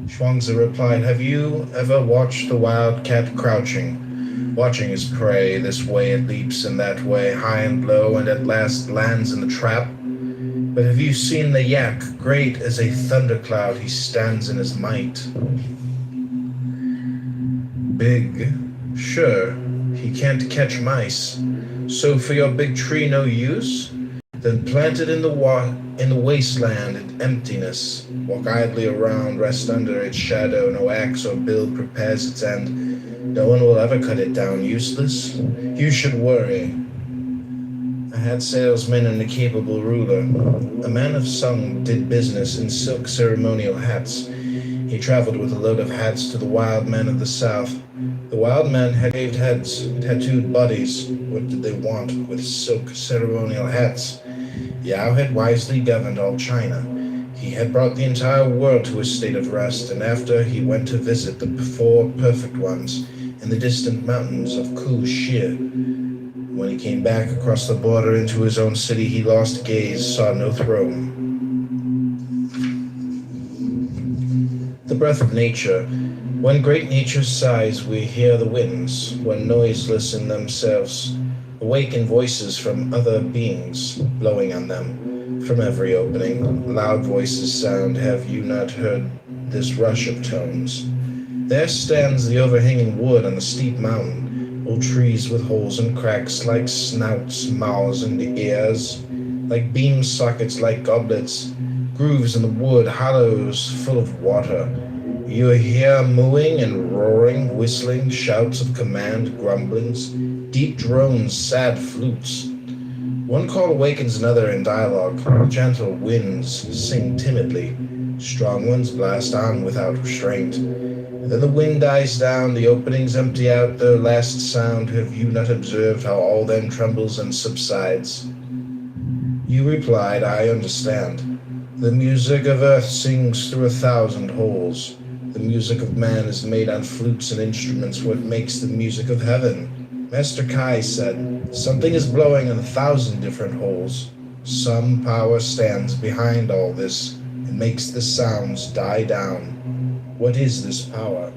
Shuangzi replied, have you ever watched the wild cat crouching, watching his prey? This way it leaps and that way, high and low, and at last lands in the trap? But have you seen the yak? Great as a thundercloud, he stands in his might. Big? Sure, he can't catch mice. So for your big tree no use? Then plant it in the wasteland in emptiness. Walk idly around, rest under its shadow. No axe or bill prepares its end. No one will ever cut it down. Useless? You should worry. I had salesmen and a capable ruler. A man of Sung did business in silk ceremonial hats. He traveled with a load of hats to the wild men of the south. The wild men had shaved heads, tattooed bodies. What did they want with silk ceremonial hats? Yao had wisely governed all China. He had brought the entire world to a state of rest, and after he went to visit the four perfect ones in the distant mountains of Ku-Shih. When he came back across the border into his own city, he lost gaze, saw no throne. The breath of nature. When great nature sighs, we hear the winds, when noiseless in themselves, awaken voices from other beings, blowing on them. From every opening, loud voices sound. Have you not heard this rush of tones? There stands the overhanging wood on the steep mountain, old trees with holes and cracks, like snouts, mouths, and ears, like beam sockets, like goblets, grooves in the wood, hollows full of water. You hear mooing and roaring, whistling, shouts of command, grumblings, deep drones, sad flutes. One call awakens another in dialogue. Gentle winds sing timidly. Strong ones blast on without restraint. Then the wind dies down, the openings empty out their last sound. Have you not observed how all then trembles and subsides? You replied, I understand. The music of earth sings through 1,000 holes. The music of man is made on flutes and instruments, what makes the music of heaven. Master Kai said, something is blowing in 1,000 different holes. Some power stands behind all this and makes the sounds die down. What is this power?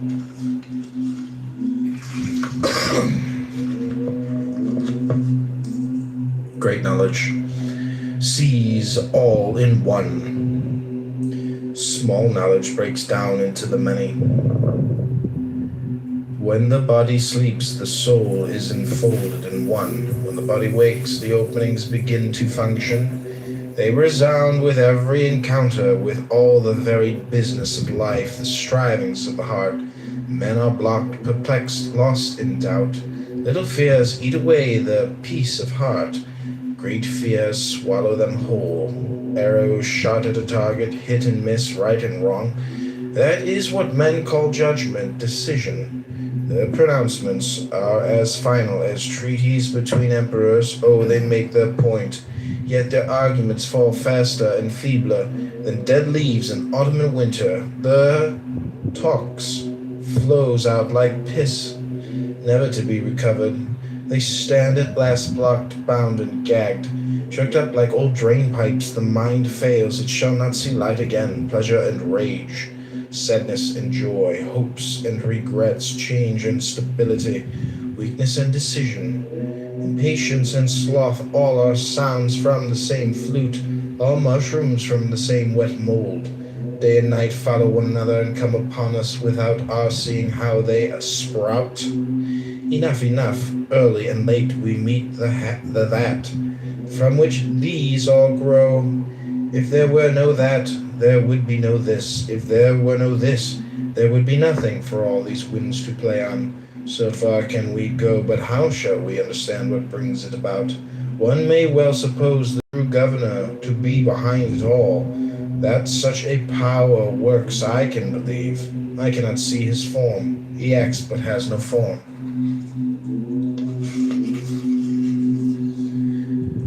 Great knowledge sees all in one. Small knowledge breaks down into the many. When the body sleeps, the soul is enfolded in one. When the body wakes, the openings begin to function. They resound with every encounter, with all the varied business of life, the strivings of the heart. Men are blocked, perplexed, lost in doubt. Little fears eat away the peace of heart. Great fears swallow them whole. Arrows shot at a target, hit and miss, right and wrong. That is what men call judgment, decision. Their pronouncements are as final as treaties between emperors. Oh, they make their point. Yet their arguments fall faster and feebler than dead leaves in autumn and winter. The talks flows out like piss, never to be recovered. They stand at last blocked, bound, and gagged, choked up like old drain pipes. The mind fails, it shall not see light again. Pleasure and rage, sadness and joy, hopes and regrets, change and stability, weakness and decision, impatience and sloth, all are sounds from the same flute, all mushrooms from the same wet mold. Day and night follow one another and come upon us without our seeing how they sprout. Enough, enough, early and late we meet the that, from which these all grow. If there were no that, there would be no this. If there were no this, there would be nothing for all these winds to play on. So far can we go, but how shall we understand what brings it about? One may well suppose the true governor to be behind it all. That such a power works I can believe. I cannot see his form. He acts but has no form.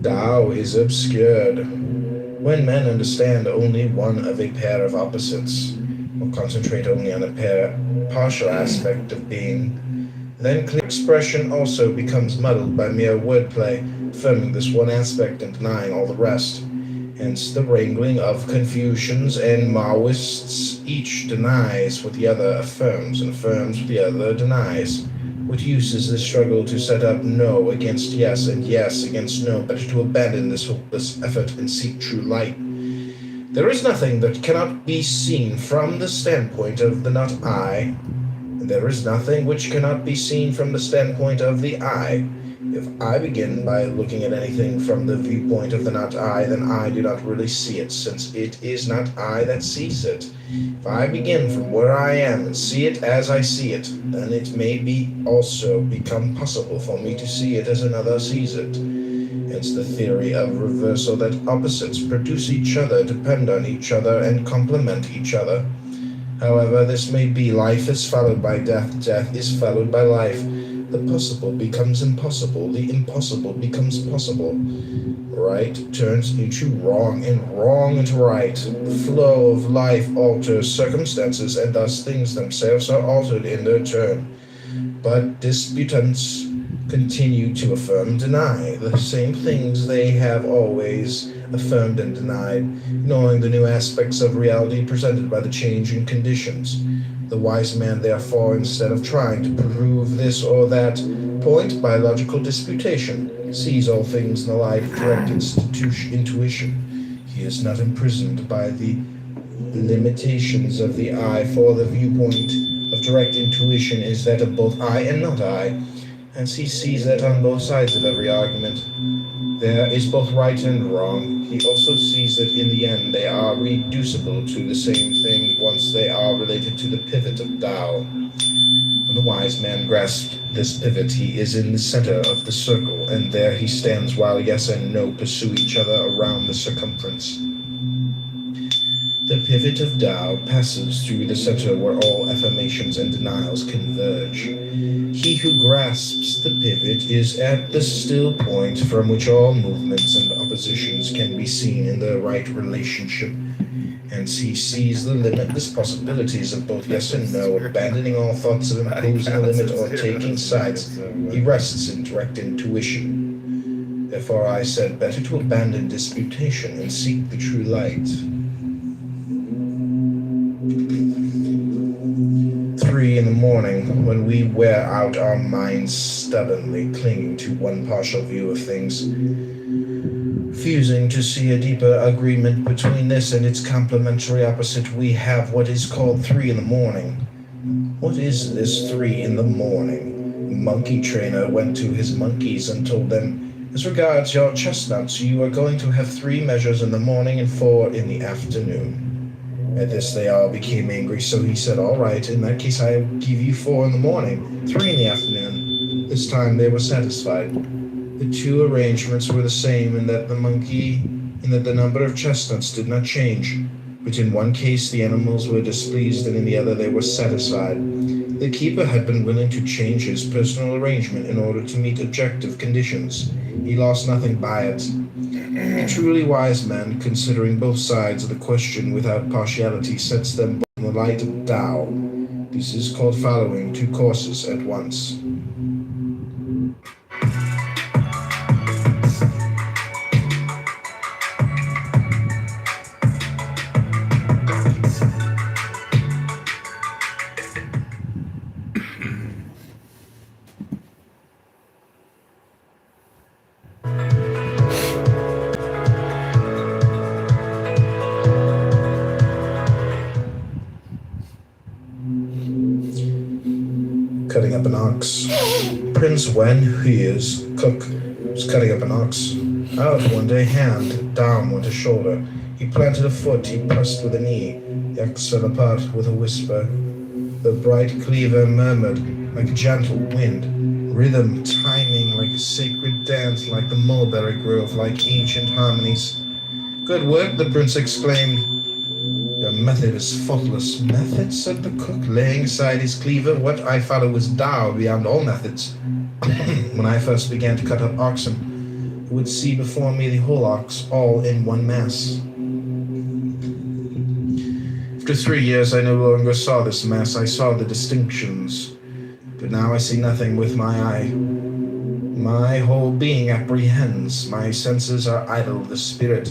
Tao is obscured. When men understand only one of a pair of opposites, or concentrate only on a partial aspect of being, then clear expression also becomes muddled by mere wordplay, affirming this one aspect and denying all the rest. Hence the wrangling of Confucians and Maoists. Each denies what the other affirms, and affirms what the other denies. What use is this struggle to set up no against yes and yes against no? Better to abandon this hopeless effort and seek true light. There is nothing that cannot be seen from the standpoint of the not I, and there is nothing which cannot be seen from the standpoint of the I. If I begin by looking at anything from the viewpoint of the not I, then I do not really see it, since it is not I that sees it. If I begin from where I am and see it as I see it, then it may be also become possible for me to see it as another sees it. Hence the theory of reversal, that opposites produce each other, depend on each other, and complement each other. However this may be, life is followed by death, death is followed by life. The possible becomes impossible, the impossible becomes possible. Right turns into wrong, and wrong into right. The flow of life alters circumstances, and thus things themselves are altered in their turn. But disputants continue to affirm and deny the same things they have always affirmed and denied, ignoring the new aspects of reality presented by the changing conditions. The wise man, therefore, instead of trying to prove this or that point by logical disputation, sees all things in the light of direct intuition. He is not imprisoned by the limitations of the I, for the viewpoint of direct intuition is that of both I and not I, and he sees that on both sides of every argument there is both right and wrong. He also sees that in the end they are reducible to the same thing once they are related to the pivot of Tao. When the wise man grasps this pivot, he is in the center of the circle, and there he stands while yes and no pursue each other around the circumference. The pivot of Tao passes through the center where all affirmations and denials converge. He who grasps the pivot is at the still point from which all movements and oppositions can be seen in the right relationship, and he sees the limitless possibilities of both yes and no, abandoning all thoughts of imposing a limit or taking sides. He rests in direct intuition. Therefore I said, better to abandon disputation and seek the true light. 3 in the morning, when we wear out our minds stubbornly clinging to one partial view of things, refusing to see a deeper agreement between this and its complementary opposite, we have what is called 3 in the morning. What is this 3 in the morning? A monkey trainer went to his monkeys and told them, as regards your chestnuts, you are going to have 3 measures in the morning and 4 in the afternoon. At this they all became angry, so he said, all right, in that case I give you 4 in the morning, 3 in the afternoon. This time they were satisfied. The 2 arrangements were the same in that the number of chestnuts did not change, but in one case the animals were displeased and in the other they were satisfied. The keeper had been willing to change his personal arrangement in order to meet objective conditions. He lost nothing by it. The truly wise man, considering both sides of the question without partiality, sets them both in the light of Tao. This is called following 2 courses at once. Cutting up an ox. Prince Wen, who is cook, was cutting up an ox. Out one day hand, down went a shoulder. He planted a foot, he pressed with a knee. The ox fell apart with a whisper. The bright cleaver murmured like a gentle wind, rhythm timing like a sacred dance, like the mulberry grove, like ancient harmonies. Good work, the prince exclaimed. Your method is faultless. Method, said the cook, laying aside his cleaver. What I follow is Tao beyond all methods. When I first began to cut up oxen, I would see before me the whole ox, all in one mass. After 3 years, I no longer saw this mass. I saw the distinctions. But now I see nothing with my eye. My whole being apprehends. My senses are idle. The spirit,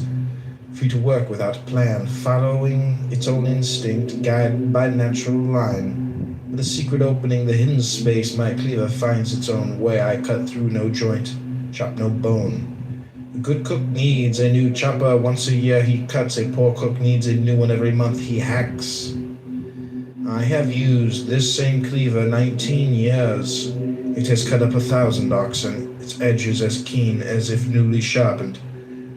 free to work without plan, following its own instinct, guided by natural line. With a secret opening, the hidden space, my cleaver finds its own way. I cut through no joint, chop no bone. A good cook needs a new chopper once a year. He cuts. A poor cook needs a new one every month. He hacks. I have used this same cleaver 19 years. It has cut up 1,000 oxen. Its edge is as keen as if newly sharpened.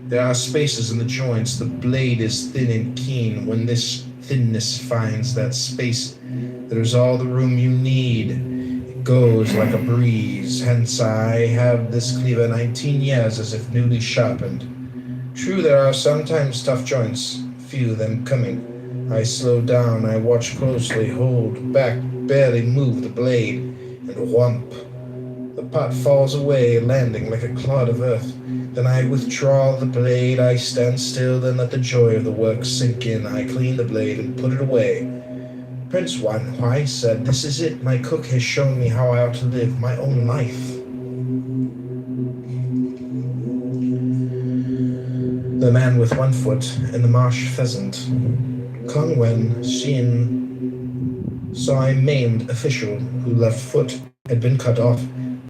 There are spaces in the joints. The blade is thin and keen. When this thinness finds that space, there is all the room you need. It goes like a breeze. Hence I have this cleaver 19 years as if newly sharpened. True, there are sometimes tough joints, few of them coming. I slow down, I watch closely, hold back, barely move the blade, and whomp. The pot falls away, landing like a clod of earth. Then I withdraw the blade, I stand still, then let the joy of the work sink in. I clean the blade and put it away. Prince Wanhua said, this is it. My cook has shown me how I ought to live my own life. The man with 1 foot and the marsh pheasant. Kong Wen Xin saw a maimed official whose left foot had been cut off